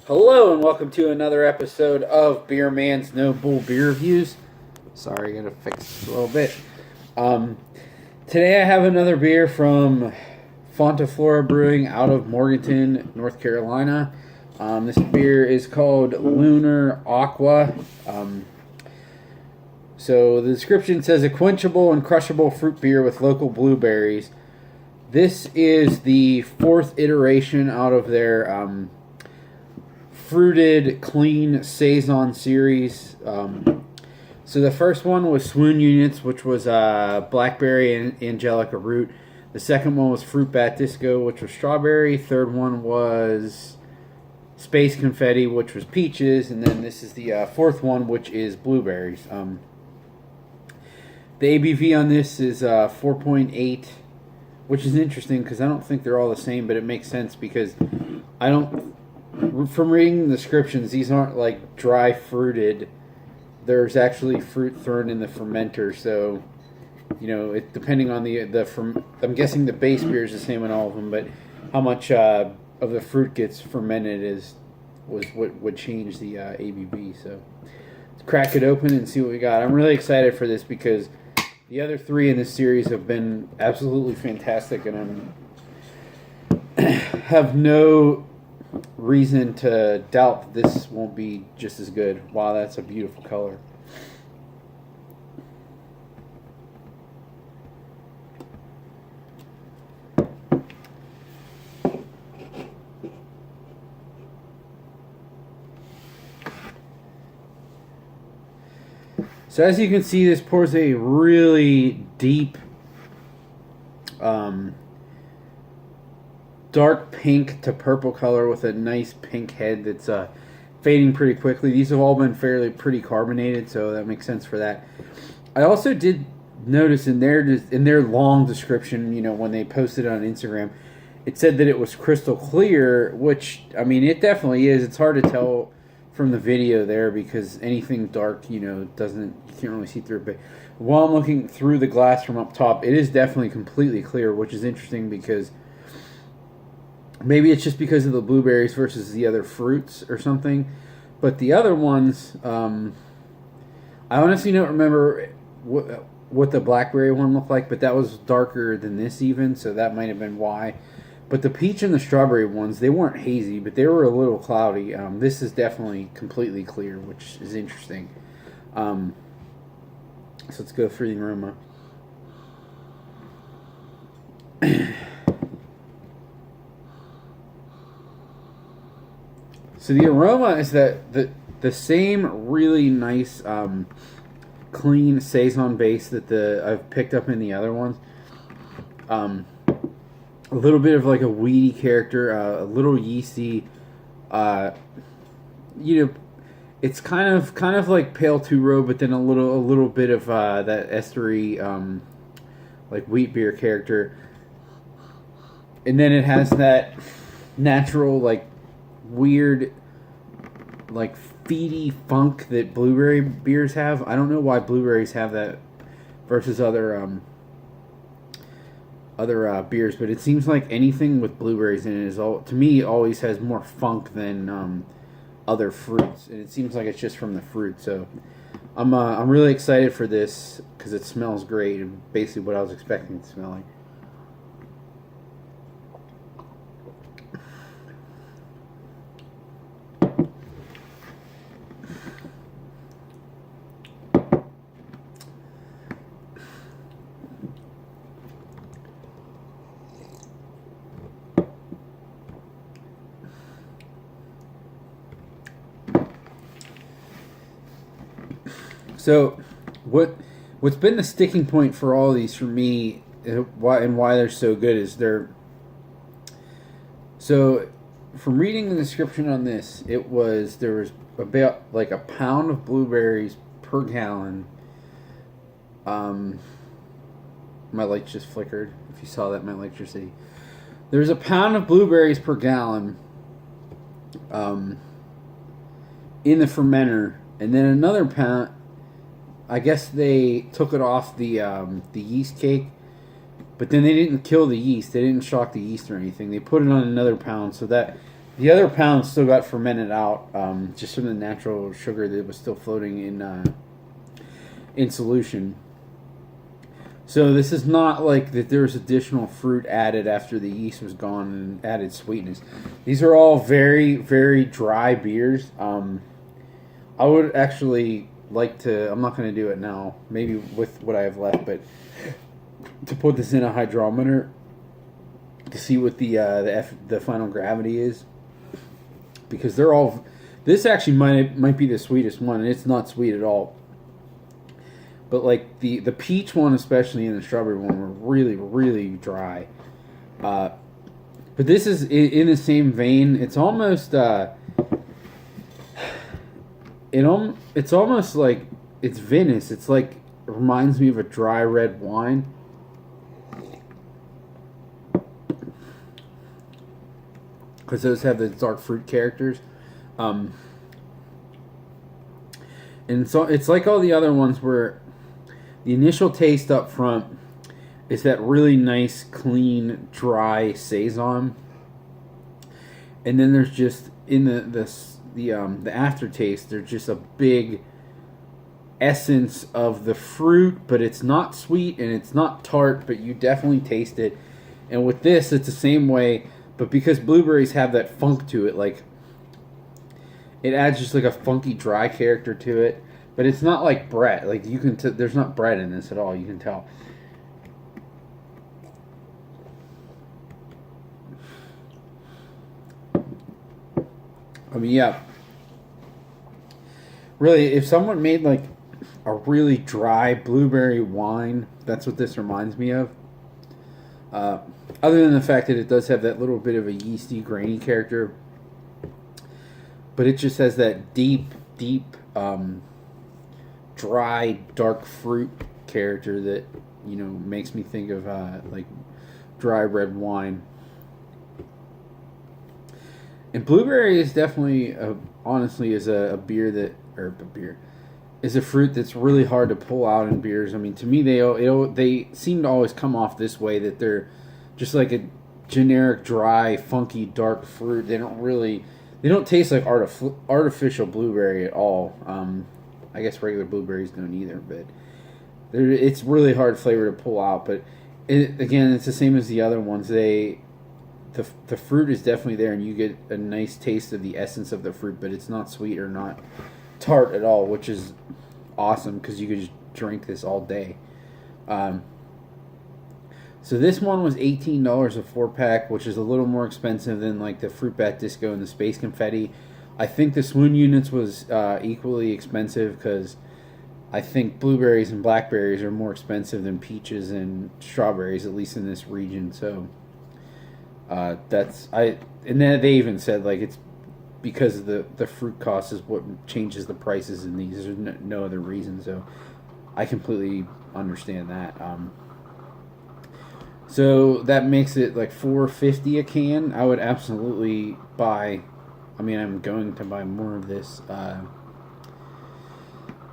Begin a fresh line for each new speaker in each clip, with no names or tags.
Hello and welcome to another episode of Beer Man's No Bull Beer Reviews. Sorry, I gotta fix this a little bit. Today I have another beer from Fonta, Flora Brewing out of Morganton, North Carolina. This beer is called Lunar Aqua. So the description says a quenchable and crushable fruit beer with local blueberries. This is the fourth iteration out of their fruited clean Saison series. So the first one was Swoon Units, which was blackberry and angelica root. The second one was Fruit Bat Disco, which was strawberry. Third one was Space Confetti, which was peaches. And then this is the fourth one, which is blueberries. The ABV on this is 4.8, which is interesting because I don't think they're all the same, but it makes sense because I don't... From reading the descriptions, these aren't like dry fruited. There's actually fruit thrown in the fermenter, so you know, it depending on I'm guessing the base beer is the same in all of them, but how much of the fruit gets fermented was what would change the ABV. So let's crack it open and see what we got. I'm really excited for this because the other three in this series have been absolutely fantastic, and I have no reason to doubt this won't be just as good. Wow, that's a beautiful color. So as you can see, this pours a really deep dark pink to purple color with a nice pink head that's fading pretty quickly. These have all been fairly pretty carbonated, so that makes sense for that. I also did notice in their long description, you know, when they posted it on Instagram, it said that it was crystal clear, which, I mean, it definitely is. It's hard to tell from the video there because anything dark, you know, you can't really see through it. But while I'm looking through the glass from up top, it is definitely completely clear, which is interesting because maybe it's just because of the blueberries versus the other fruits or something. But the other ones, I honestly don't remember what the blackberry one looked like, but that was darker than this even, so that might have been why. But the peach and the strawberry ones, they weren't hazy, but they were a little cloudy. This is definitely completely clear, which is interesting. So let's go through the aroma. So the aroma is that the same really nice clean Saison base that I've picked up in the other ones. A little bit of like a weedy character, a little yeasty. You know, it's kind of like pale two-row, but then a little bit of that estery like wheat beer character, and then it has that natural like weird like feedy funk that blueberry beers have. I don't know why blueberries have that versus other beers, but it seems like anything with blueberries in it to me always has more funk than other fruits, and it seems like it's just from the fruit. So I'm really excited for this because it smells great and basically what I was expecting it to smell like. So, what's been the sticking point for all of these for me, why they're so good is so from reading the description on this, there was about like a pound of blueberries per gallon. My lights just flickered. If you saw that, my electricity. There's a pound of blueberries per gallon in the fermenter, and then another pound. I guess they took it off the yeast cake, but then they didn't kill the yeast. They didn't shock the yeast or anything. They put it on another pound, so that The other pound still got fermented out, just from the natural sugar that was still floating in solution. So this is not like that there's additional fruit added after the yeast was gone and added sweetness. These are all very, very dry beers. I would actually like to, I'm not going to do it now, maybe with what I have left, but to put this in a hydrometer to see what the final gravity is. Because they're all, this actually might be the sweetest one, and it's not sweet at all. But like the peach one especially and the strawberry one were really, really dry. But this is in the same vein. It's almost it's almost like it's vinous. It's like, it reminds me of a dry red wine. Because those have the dark fruit characters. And so it's like all the other ones where the initial taste up front is that really nice, clean, dry Saison. And then there's just, in the aftertaste, there's just a big essence of the fruit, but it's not sweet and it's not tart, but you definitely taste it. And with this, it's the same way. But because blueberries have that funk to it, like, it adds just like a funky dry character to it. But it's not like bread. Like, you can there's not bread in this at all. You can tell. I mean, yeah. Really, if someone made like a really dry blueberry wine, that's what this reminds me of. Other than the fact that it does have that little bit of a yeasty, grainy character, but it just has that deep, dry, dark fruit character that, you know, makes me think of like dry red wine. And blueberry is definitely, honestly, is a is a fruit that's really hard to pull out in beers. I mean, to me, they seem to always come off this way, that they're just like a generic, dry, funky, dark fruit. They don't taste like artificial blueberry at all. I guess regular blueberries don't either, but it's really hard flavor to pull out. But again, it's the same as the other ones. The fruit is definitely there, and you get a nice taste of the essence of the fruit, but it's not sweet or not tart at all, which is awesome because you could just drink this all day. So this one was $18 a 4-pack, which is a little more expensive than like the Fruit Bat Disco and the Space Confetti. I think the Swoon Units was equally expensive because I think blueberries and blackberries are more expensive than peaches and strawberries, at least in this region. So and then they even said like it's because of the fruit cost is what changes the prices in these. There's no other reason. So I completely understand that. So that makes it like $4.50 a can. I would absolutely buy. I mean, I'm going to buy more of this, but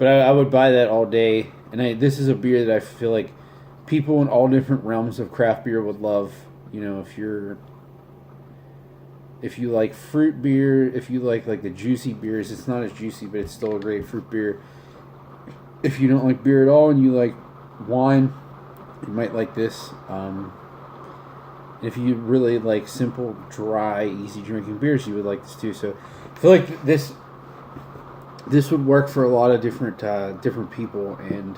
I would buy that all day. And this is a beer that I feel like people in all different realms of craft beer would love. You know, if you like fruit beer, if you like the juicy beers, it's not as juicy, but it's still a great fruit beer. If you don't like beer at all and you like wine, you might like this. If you really like simple, dry, easy drinking beers, you would like this too. So I feel like this would work for a lot of different people, and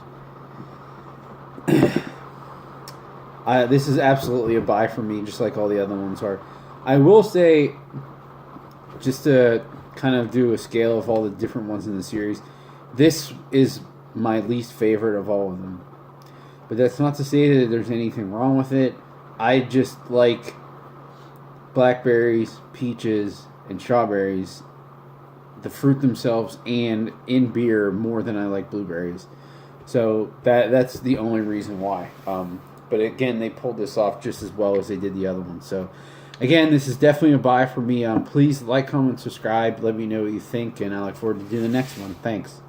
this is absolutely a buy for me, just like all the other ones are. I will say, just to kind of do a scale of all the different ones in the series, this is my least favorite of all of them. But that's not to say that there's anything wrong with it. I just like blackberries, peaches, and strawberries, the fruit themselves, and in beer more than I like blueberries. So that's the only reason why. But again, they pulled this off just as well as they did the other one. So again, this is definitely a buy for me. Please like, comment, subscribe. Let me know what you think, and I look forward to doing the next one. Thanks.